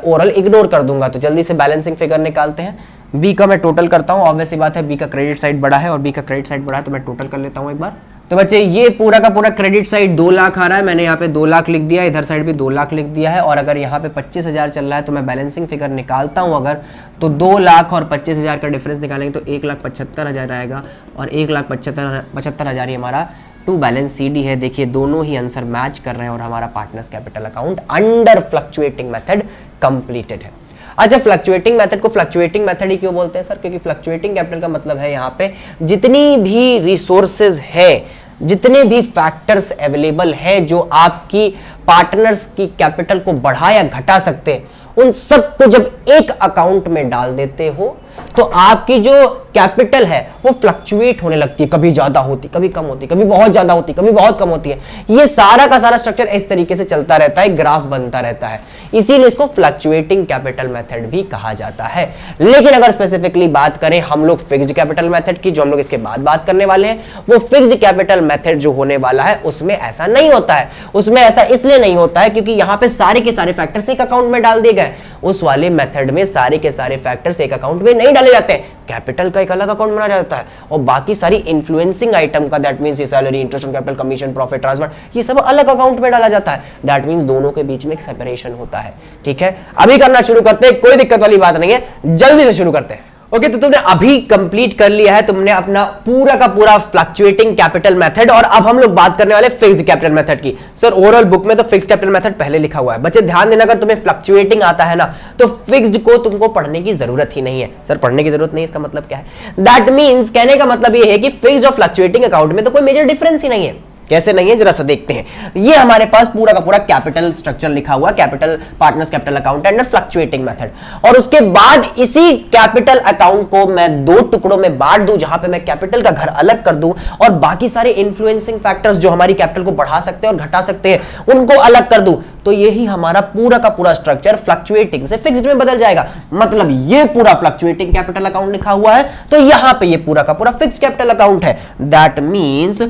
ओवरऑल इग्नोर कर दूंगा। तो जल्दी से बैलेंसिंग फिगर निकालते हैं। B का मैं टोटल करता हूं, ऑब्वियस सी बात है B का क्रेडिट साइड बड़ा है और B का क्रेडिट साइड बड़ा है, तो मैं टोटल कर लेता हूं एक बार। तो बच्चे ये पूरा का पूरा क्रेडिट साइड 2 लाख आ रहा है, मैंने यहाँ पे 2 लाख लिख दिया, इधर साइड भी 2 लाख लिख दिया है। और अगर यहाँ पे 25,000 चल रहा है तो मैं बैलेंसिंग फिगर निकालता हूँ अगर, तो 2 लाख और 25,000 का डिफरेंस निकालेंगे तो 1,75,000 आएगा, और 1,75,000 ही हमारा टू बैलेंस CD है। देखिए दोनों ही आंसर मैच कर रहे हैं और हमारा partners capital account under fluctuating method completed है। अच्छा, फ्लक्चुएटिंग मेथड को फ्लक्चुएटिंग मेथड ही क्यों बोलते हैं सर? क्योंकि फ्लक्चुएटिंग कैपिटल का मतलब है यहाँ पे जितनी भी रिसोर्सेज है, जितने भी फैक्टर्स अवेलेबल हैं जो आपकी पार्टनर्स की कैपिटल को बढ़ा या घटा सकते हैं, उन सबको जब एक अकाउंट में डाल देते हो तो आपकी जो कैपिटल है वो फ्लक्चुएट होने लगती है, कभी ज्यादा होती, कभी कम होती, कभी बहुत ज्यादा होती, कभी बहुत कम होती है। ये सारा का सारा स्ट्रक्चर इस तरीके से चलता रहता है, ग्राफ बनता रहता है, इसीलिए इसको फ्लक्चुएटिंग कैपिटल मेथड भी कहा जाता है। लेकिन अगर स्पेसिफिकली बात करें हम लोग फिक्स्ड कैपिटल मेथड की, जो हम लोग इसके बाद बात करने वाले हैं, वो फिक्स्ड कैपिटल मेथड जो होने वाला है उसमें ऐसा नहीं होता है। उसमें ऐसा इसलिए नहीं होता है क्योंकि यहां पे सारे के सारे फैक्टर्स एक अकाउंट में डाल दिए गए। उस वाले मेथड में सारे के सारे फैक्टर्स एक अकाउंट में नहीं डाले जाते हैं, कैपिटल का एक अलग अकाउंट बनाया जाता है और बाकी सारी इन्फ्लुएंसिंग आइटम का, that means salary, interest on capital, commission, profit transfer, ये सब अलग अकाउंट में डाला जाता है। दैट मींस दोनों के बीच में एक सेपरेशन होता है, ठीक है। अभी करना शुरू करते हैं, कोई दिक्कत वाली बात नहीं है, जल्दी से शुरू करते हैं। ओके, तो तुमने अभी कंप्लीट कर लिया है, तुमने अपना पूरा का पूरा फ्लक्चुएटिंग कैपिटल मेथड, और अब हम लोग बात करने वाले फिक्स्ड कैपिटल मेथड की। सर ओवरऑल बुक में तो फिक्स्ड कैपिटल मेथड पहले लिखा हुआ है। बच्चे ध्यान देना, अगर तुम्हें फ्लक्चुएटिंग आता है ना तो फिक्स्ड को तुमको पढ़ने की जरूरत ही नहीं है। सर पढ़ने की जरूरत नहीं, इसका मतलब क्या है? दैट मींस कहने का मतलब ये है कि फिक्स्ड और फ्लक्चुएटिंग अकाउंट में तो कोई मेजर डिफरेंस ही नहीं है। कैसे नहीं है, जरा सा देखते हैं। ये हमारे पास पूरा का पूरा कैपिटल स्ट्रक्चर लिखा हुआ, capital partners capital account under fluctuating method, और उसके बाद इसी कैपिटल अकाउंट को मैं 2 टुकड़ों में बांट दूं, जहां पे मैं कैपिटल का घर अलग कर दूं और बाकी सारे इन्फ्लुएंसिंग फैक्टर्स जो हमारी कैपिटल को बढ़ा सकते हैं और घटा सकते हैं उनको अलग कर दूं, तो यही हमारा पूरा का पूरा स्ट्रक्चर फ्लक्चुएटिंग से फिक्स्ड में बदल जाएगा। मतलब ये पूरा फ्लक्चुएटिंग कैपिटल अकाउंट लिखा हुआ है तो यहां पे ये पूरा का पूरा फिक्स्ड कैपिटल अकाउंट है। दैट मींस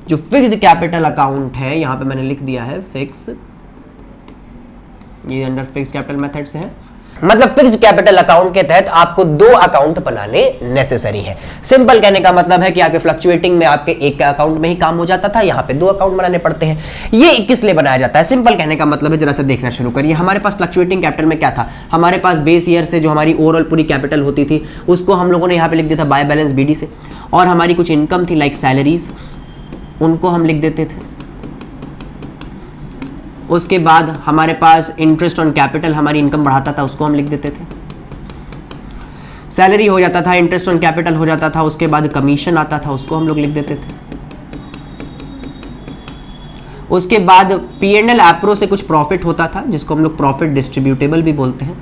जो फिक्स्ड कैपिटल अकाउंट है, यहां पे मैंने लिख दिया है फिक्स, ये अंडर फिक्स्ड कैपिटल मेथड से है। मतलब फिक्स्ड कैपिटल अकाउंट के तहत आपको 2 अकाउंट बनाने नेसेसरी है। सिंपल कहने का मतलब है कि आपके फ्लक्चुएटिंग में आपके एक अकाउंट में ही काम हो जाता था, यहां पे 2 अकाउंट बनाने पड़ते हैं। ये किस लिए बनाया जाता है? सिंपल कहने का मतलब है, जरा से देखना शुरू करिए। हमारे पास फ्लक्चुएटिंग कैपिटल में क्या था? हमारे पास बेस ईयर से जो हमारी ओवरऑल पूरी कैपिटल होती थी उसको हम लोगों ने यहां पे लिख दिया था बाय बैलेंस BD से, और हमारी कुछ इनकम थी लाइक सैलरीज, उनको हम लिख देते थे उसके बाद हमारे पास इंटरेस्ट ऑन कैपिटल, हमारी इनकम बढ़ाता था, उसको हम लिख देते थे। सैलरी हो जाता था, इंटरेस्ट ऑन कैपिटल हो जाता था, उसके बाद कमीशन आता था, उसको हम लोग लिख देते थे। उसके बाद P&L एप्रो से कुछ प्रॉफिट होता था, जिसको हम लोग प्रॉफिट डिस्ट्रीब्यूटेबल भी बोलते हैं,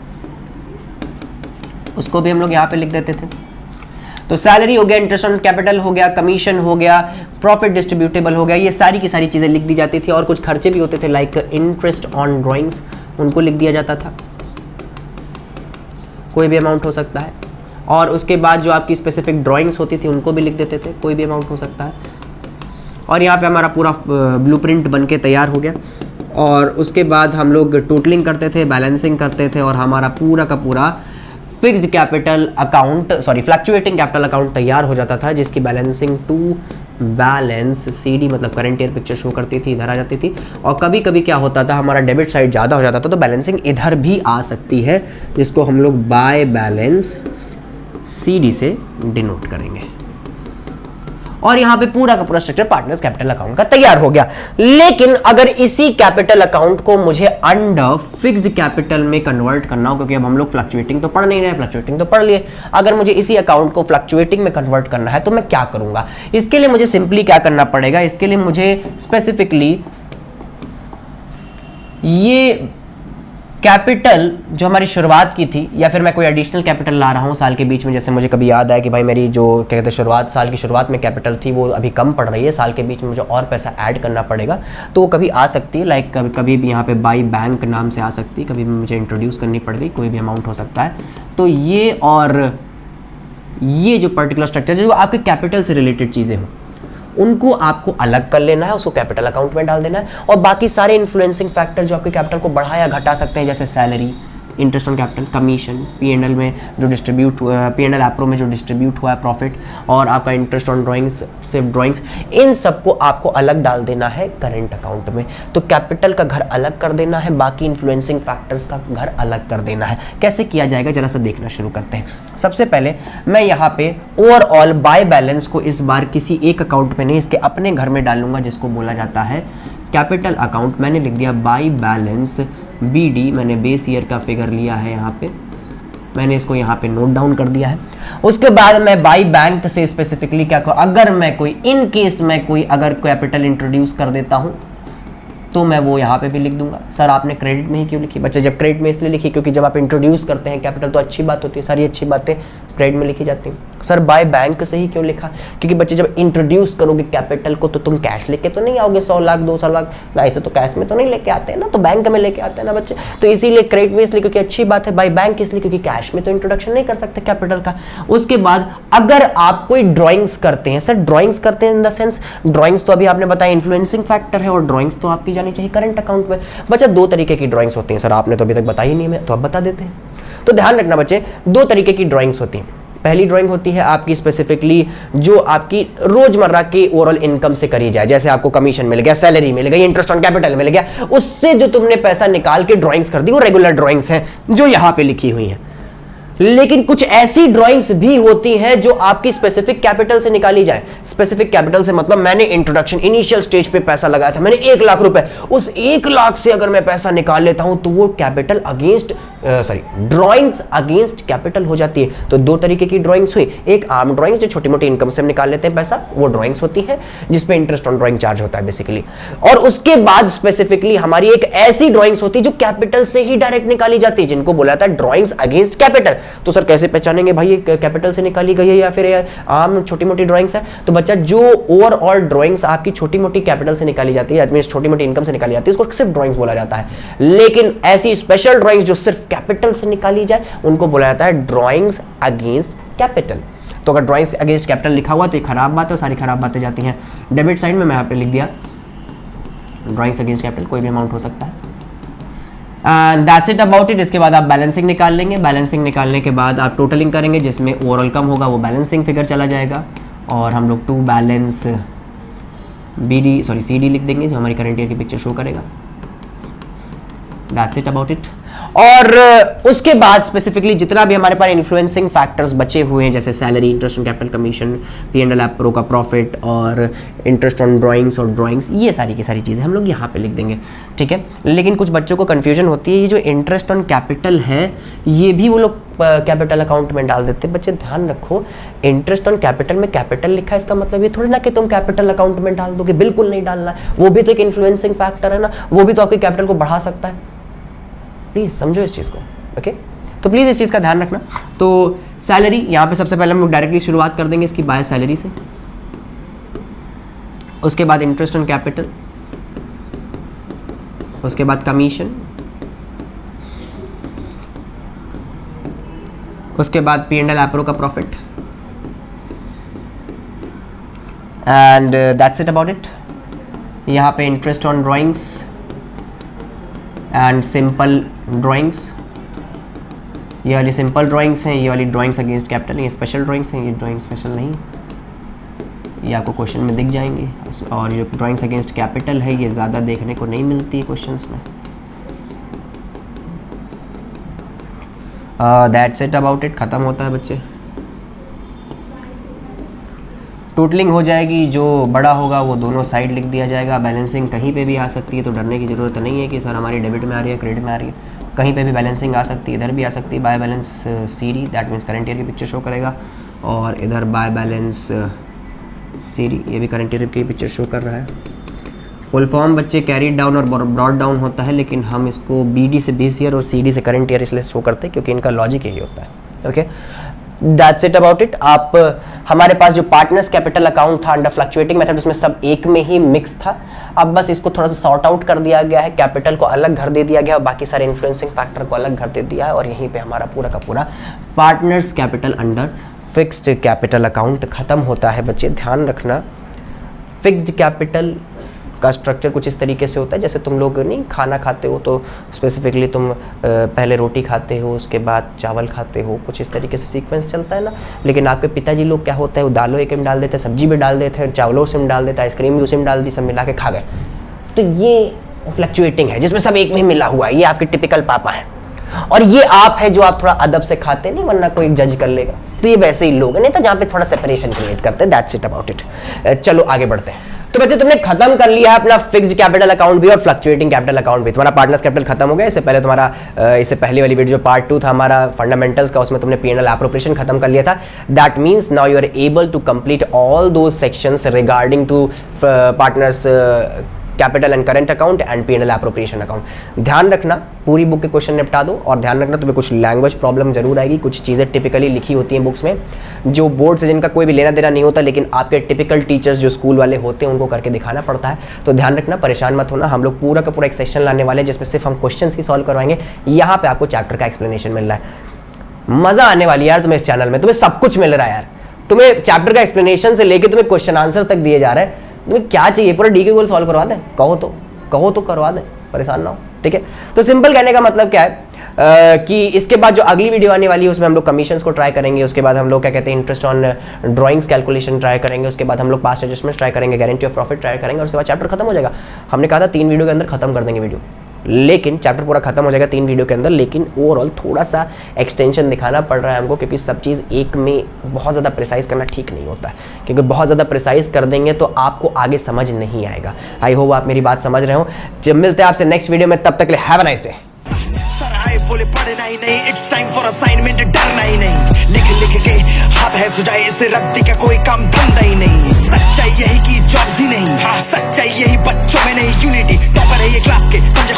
उसको भी हम लोग यहाँ पे लिख देते थे। तो सैलरी हो गया, इंटरेस्ट ऑन कैपिटल हो गया, कमीशन हो गया, प्रॉफिट डिस्ट्रीब्यूटेबल हो गया, ये सारी की सारी चीज़ें लिख दी जाती थी। और कुछ खर्चे भी होते थे लाइक इंटरेस्ट ऑन ड्राइंग्स, उनको लिख दिया जाता था, कोई भी अमाउंट हो सकता है। और उसके बाद जो आपकी स्पेसिफिक ड्राइंग्स होती थी उनको भी लिख देते थे, कोई भी अमाउंट हो सकता है। और यहाँ पे हमारा पूरा ब्लूप्रिंट बन के तैयार हो गया। और उसके बाद हम लोग टोटलिंग करते थे, बैलेंसिंग करते थे, और हमारा पूरा का पूरा fixed capital account, sorry fluctuating capital account तैयार हो जाता था, जिसकी बैलेंसिंग टू बैलेंस CD मतलब करंट ईयर पिक्चर शो करती थी, इधर आ जाती थी। और कभी कभी क्या होता था, हमारा डेबिट साइड ज़्यादा हो जाता था तो बैलेंसिंग इधर भी आ सकती है, जिसको हम लोग बाय बैलेंस CD से डिनोट करेंगे। और यहाँ पे पूरा का पूरा स्ट्रक्चर पार्टनर्स कैपिटल अकाउंट का तैयार हो गया। लेकिन अगर इसी कैपिटल अकाउंट को मुझे अंडर फिक्स्ड कैपिटल में कन्वर्ट करना हो, क्योंकि अब हम लोग फ्लक्चुएटिंग तो पढ़ नहीं रहे, फ्लक्चुएटिंग तो पढ़ लिए, अगर मुझे इसी अकाउंट को फ्लक्चुएटिंग में कन्वर्ट करना है तो मैं क्या करूंगा? इसके लिए मुझे सिंपली क्या करना पड़ेगा, इसके लिए मुझे स्पेसिफिकली ये कैपिटल जो हमारी शुरुआत की थी, या फिर मैं कोई एडिशनल कैपिटल ला रहा हूँ साल के बीच में, जैसे मुझे कभी याद आया कि भाई मेरी जो क्या कहते हैं साल की शुरुआत में कैपिटल थी वो अभी कम पड़ रही है, साल के बीच में मुझे और पैसा ऐड करना पड़ेगा, तो वो कभी आ सकती है। लाइक कभी भी यहाँ पे बाई बैंक नाम से आ सकती है, कभी भी मुझे इंट्रोड्यूस करनी पड़ गई, कोई भी अमाउंट हो सकता है। तो ये और ये जो पर्टिकुलर स्ट्रक्चर जो आपके कैपिटल से रिलेटेड चीज़ें हों, उनको आपको अलग कर लेना है, उसको कैपिटल अकाउंट में डाल देना है। और बाकी सारे इन्फ्लुएंसिंग फैक्टर जो आपके कैपिटल को बढ़ा या घटा सकते हैं, जैसे salary, interest on capital, commission, P&L में जो डिस्ट्रीब्यूट P&L एप्रो में जो डिस्ट्रीब्यूट हुआ है प्रॉफिट, और आपका इंटरेस्ट ऑन ड्राइंग्स, सिर्फ ड्राइंग्स, इन सबको आपको अलग डाल देना है करंट अकाउंट में। तो कैपिटल का घर अलग कर देना है, बाकी इन्फ्लुएंसिंग फैक्टर्स का घर अलग कर देना है। कैसे किया जाएगा जरा सा देखना शुरू करते हैं। सबसे पहले मैं यहाँ पे ओवरऑल बाय बैलेंस को इस बार किसी एक अकाउंट में नहीं, इसके अपने घर में डालूंगा, जिसको बोला जाता है कैपिटल अकाउंट। मैंने लिख दिया बाय बैलेंस BD, मैंने बेस ईयर का फिगर लिया है, यहाँ पे मैंने इसको यहाँ पे नोट डाउन कर दिया है। उसके बाद मैं बाई बैंक से स्पेसिफिकली क्या कहूँ, अगर मैं कोई इन केस मैं कोई अगर कैपिटल इंट्रोड्यूस कर देता हूँ तो मैं वो यहाँ पे भी लिख दूंगा। सर आपने क्रेडिट में ही क्यों लिखी? बच्चे जब क्रेडिट में इसलिए लिखी क्योंकि जब आप इंट्रोड्यूस करते हैं कैपिटल तो अच्छी बात होती है, सारी अच्छी बातें क्रेडिट में लिखी जाती हैं। सर बाय बैंक से ही क्यों लिखा? क्योंकि बच्चे जब इंट्रोड्यूस करोगे कैपिटल को तो तुम कैश लेके तो नहीं आओगे, 100 लाख 200 लाख ऐसे तो कैश में तो नहीं लेके आते हैं ना, तो बैंक में लेके आते हैं ना बच्चे। तो इसीलिए क्रेडिट में इसलिए क्योंकि अच्छी बात है, बाय बैंक इसलिए क्योंकि कैश में तो इंट्रोडक्शन नहीं कर सकते कैपिटल का। उसके बाद अगर आप कोई ड्रॉइंग्स करते हैं, सर ड्रॉइंग्स करते हैं इन द सेंस ड्रॉइंग्स तो अभी आपने बताया इन्फ्लुएंसिंग फैक्टर है, और ड्रॉइंग्स तो आपकी जानी चाहिए करंट अकाउंट में। बच्चा दो तरीके की ड्रॉइंग्स होती हैं, सर आपने तो अभी तक बताई नहीं है, तो अब बता देते हैं। तो ध्यान रखना बच्चे, दो तरीके की ड्रॉइंग्स होती हैं। पहली ड्राइंग होती है आपकी स्पेसिफिकली जो आपकी रोजमर्रा की ओवरऑल इनकम से करी जाए, जैसे आपको कमीशन मिल गया, सैलरी मिल गई, इंटरेस्ट ऑन कैपिटल मिल गया, उससे जो तुमने पैसा निकाल के ड्राइंग्स कर दी, वो रेगुलर ड्राइंग्स हैं जो यहां पे लिखी हुई हैं। लेकिन कुछ ऐसी ड्राइंग्स भी होती हैं जो आपकी स्पेसिफिक कैपिटल से निकाली जाए। स्पेसिफिक कैपिटल से मतलब मैंने इंट्रोडक्शन इनिशियल स्टेज पे पैसा लगाया था, मैंने 1 लाख रुपए, उस 1 लाख से अगर मैं पैसा निकाल लेता हूं तो वो capital against drawings against capital हो जाती है। तो दो तरीके की ड्राइंग्स हुई, एक आम ड्राइंग्स जो छोटी मोटी इनकम से हम निकाल लेते हैं पैसा, वो ड्राइंग्स होती है जिसपे इंटरेस्ट ऑन ड्राइंग चार्ज होता है बेसिकली। और उसके बाद स्पेसिफिकली हमारी एक ऐसी ड्राइंग्स होती है जो कैपिटल से ही डायरेक्ट निकाली जाती है, जिनको बोला जाता है ड्राइंग्स अगेंस्ट कैपिटल। तो सर कैसे पहचानेंगे भाई ये कैपिटल से निकाली गई है या फिर आम छोटी मोटी ड्राइंग्स है? तो बच्चा जो ओवरऑल ड्राइंग्स आपकी छोटी मोटी कैपिटल से निकाली जाती है, छोटी मोटी इनकम से निकाली जाती है, उसको सिर्फ ड्राइंग्स बोला जाता है। लेकिन ऐसी स्पेशल ड्राइंग्स जो सिर्फ कैपिटल से निकाली जाए उनको बोला जाता है ड्राइंग्स अगेंस्ट कैपिटल। तो अगर ड्राइंग्स अगेंस्ट कैपिटल लिखा हुआ तो ये खराब बात है, सारी खराब बातें जाती हैं डेबिट साइड में। मैं यहाँ पे लिख दिया ड्राइंग्स अगेंस्ट कैपिटल, कोई भी अमाउंट हो सकता है। That's it about it. इसके बाद आप बैलेंसिंग निकाल लेंगे, बैलेंसिंग निकालने के बाद आप टोटलिंग करेंगे, जिसमें ओवरऑल कम होगा वो बैलेंसिंग फिगर चला जाएगा, और हम लोग टू बैलेंस CD लिख देंगे जो हमारी करंट ईयर की पिक्चर शो करेगा। That's it about it. और उसके बाद स्पेसिफिकली जितना भी हमारे पास इन्फ्लुएंसिंग फैक्टर्स बचे हुए हैं, जैसे salary, interest on capital, commission, P&L appro का प्रॉफिट और इंटरेस्ट ऑन ड्राइंग्स और ड्राइंग्स, ये सारी की सारी चीज़ें हम लोग यहाँ पे लिख देंगे, ठीक है। लेकिन कुछ बच्चों को कन्फ्यूजन होती है, ये जो इंटरेस्ट ऑन कैपिटल है ये भी वो लोग कैपिटल अकाउंट में डाल देते हैं। बच्चे ध्यान रखो, इंटरेस्ट ऑन कैपिटल में कैपिटल लिखा है, इसका मतलब ये थोड़ी ना कि तुम कैपिटल अकाउंट में डाल दोगे, बिल्कुल नहीं डालना है। वो भी तो एक इन्फ्लुएंसिंग फैक्टर है ना, वो भी तो आपके कैपिटल को बढ़ा सकता है। प्लीज समझो इस चीज को, ओके। तो प्लीज इस चीज का ध्यान रखना। तो सैलरी यहाँ पे सबसे पहले हम लोग डायरेक्टली शुरुआत कर देंगे इसकी बाय सैलरी से, उसके बाद इंटरेस्ट ऑन कैपिटल, उसके बाद कमीशन, उसके बाद P&L एप्रो का profit, and that's it about it. यहाँ पे interest on drawings and simple drawings, ये वाली सिंपल ड्राइंग्स हैं, ये वाली ड्राइंग्स अगेंस्ट कैपिटल, ये स्पेशल ड्राइंग्स हैं, ये ड्राइंग स्पेशल नहीं, ये आपको क्वेश्चन में दिख जाएंगे। और जो ड्राइंग्स अगेंस्ट कैपिटल है ये ज़्यादा देखने को नहीं मिलती है क्वेश्चंस में। दैट्स इट अबाउट इट, ख़त्म होता है बच्चे। टोटलिंग हो जाएगी, जो बड़ा होगा वो दोनों साइड लिख दिया जाएगा। बैलेंसिंग कहीं पे भी आ सकती है, तो डरने की ज़रूरत नहीं है कि सर हमारी डेबिट में आ रही है, क्रेडिट में आ रही है, कहीं पे भी बैलेंसिंग आ सकती है। इधर भी आ सकती है by balance CD, that means current year की पिक्चर शो करेगा, और इधर बाय बैलेंस सीडी, ये भी करंट ईयर की पिक्चर शो कर रहा है। फुल फॉर्म बच्चे कैरीड डाउन और ब्रॉड डाउन होता है, लेकिन हम इसको BD से बेस ईयर और CD से करंट ईयर इसलिए शो करते हैं क्योंकि इनका लॉजिक यही होता है, okay. That's it about it. आप हमारे पास जो पार्टनर्स कैपिटल अकाउंट था अंडर फ्लक्चुएटिंग मेथड, उसमें सब एक में ही मिक्स था। अब बस इसको थोड़ा सा सॉर्ट आउट कर दिया गया है, कैपिटल को अलग घर दे दिया गया और बाकी सारे इन्फ्लुएंसिंग फैक्टर को अलग घर दे दिया है, और यहीं पे हमारा पूरा का पूरा partners capital under fixed capital account खत्म होता है। बच्चे ध्यान रखना, फिक्स्ड कैपिटल का स्ट्रक्चर कुछ इस तरीके से होता है, जैसे तुम लोग नहीं खाना खाते हो तो स्पेसिफिकली तुम पहले रोटी खाते हो, उसके बाद चावल खाते हो, कुछ इस तरीके से सीक्वेंस चलता है ना। लेकिन आपके पिताजी लोग क्या होता है, वो दालों एक में डाल देते हैं, सब्जी भी डाल देते हैं, चावलों से डाल देते हैं, आइसक्रीम भी उसी में डाल दी, सब मिला के खा गए। तो ये फ्लक्चुएटिंग है जिसमें सब एक में मिला हुआ है, ये आपके टिपिकल पापा है। और ये आप है जो आप थोड़ा अदब से खाते नहीं, वरना कोई जज कर लेगा। तो ये वैसे ही लोग हैं, नहीं तो जहाँ पे थोड़ा सेपरेशन क्रिएट करते हैं। That's it about it. चलो आगे बढ़ते हैं। तो बच्चे तुमने खत्म कर लिया है अपना फिक्स्ड कैपिटल अकाउंट भी और फ्लक्चुएटिंग कैपिटल अकाउंट भी। तुम्हारा पार्टनर्स कैपिटल खत्म हो गया। इससे पहले तुम्हारा इससे पहले वाली वीडियो जो पार्ट 2 था हमारा फंडामेंटल्स का, उसमें तुमने P&L एप्रोप्रिएशन खत्म कर लिया था। That means now you are able to complete all those sections regarding two partners capital and current account and P&L appropriation account. ध्यान रखना पूरी बुक के क्वेश्चन निपटा दो, और ध्यान रखना तुम्हें कुछ लैंग्वेज प्रॉब्लम जरूर आएगी। कुछ चीज़ें टिपिकली लिखी होती हैं बुक्स में जो बोर्ड से जिनका कोई भी लेना देना नहीं होता, लेकिन आपके टिपिकल टीचर्स जो स्कूल वाले होते हैं उनको करके दिखाना पड़ता है। तो ध्यान रखना, परेशान मत होना। हम लोग पूरा का पूरा एक सेक्शन लाने वाले हैं जिसमें सिर्फ हम क्वेश्चन ही सॉल्व करवाएंगे। यहाँ पे आपको चैप्टर का एक्सप्लेनेशन मिल रहा है। मजा आने वाली यार तुम्हें इस चैनल में, तुम्हें सब कुछ मिल रहा है यार। तुम्हें चैप्टर का एक्सप्लेनेशन से लेके तुम्हें क्वेश्चन आंसर तक दिए जा रहे हैं। तुम्हें क्या चाहिए, पूरा डी के गोल सॉल्व करवा दें, कहो तो करवा दें, परेशान ना हो, ठीक है। तो सिंपल कहने का मतलब क्या है कि इसके बाद जो अगली वीडियो आने वाली है उसमें हम लोग कमीशंस को ट्राई करेंगे, उसके बाद हम लोग क्या कहते हैं interest on drawings calculation try करेंगे, उसके बाद हम लोग पास्ट एडजस्टमेंट्स ट्राई करेंगे, गारंटी ऑफ प्रॉफिट ट्राई करेंगे, और उसके बाद चैप्टर खत्म हो जाएगा। हमने कहा था 3 वीडियो के अंदर खत्म कर देंगे वीडियो, लेकिन चैप्टर पूरा खत्म हो जाएगा 3 वीडियो के अंदर। लेकिन ओवरऑल थोड़ा सा एक्सटेंशन दिखाना पड़ रहा है हमको, क्योंकि सब चीज़ एक में बहुत ज़्यादा प्रिसाइज करना ठीक नहीं होता है, क्योंकि बहुत ज़्यादा प्रिसाइज कर देंगे तो आपको आगे समझ नहीं आएगा। आई होप आप मेरी बात समझ रहे हो। जब मिलते हैं आपसे नेक्स्ट वीडियो में, तब तक के लिए हैव अ नाइस डे। बोले पढ़ना ही नहीं, इट्स टाइम फॉर असाइनमेंट, डरना ही नहीं। लिख के हाथ है सुझाए, इसे रद्दी का कोई काम धंधा ही नहीं। सच्चाई यही कि जॉब्स ही नहीं, हाँ सच्चाई यही बच्चों में नहीं, यूनिटी टॉपर है ये क्लास के, समझे।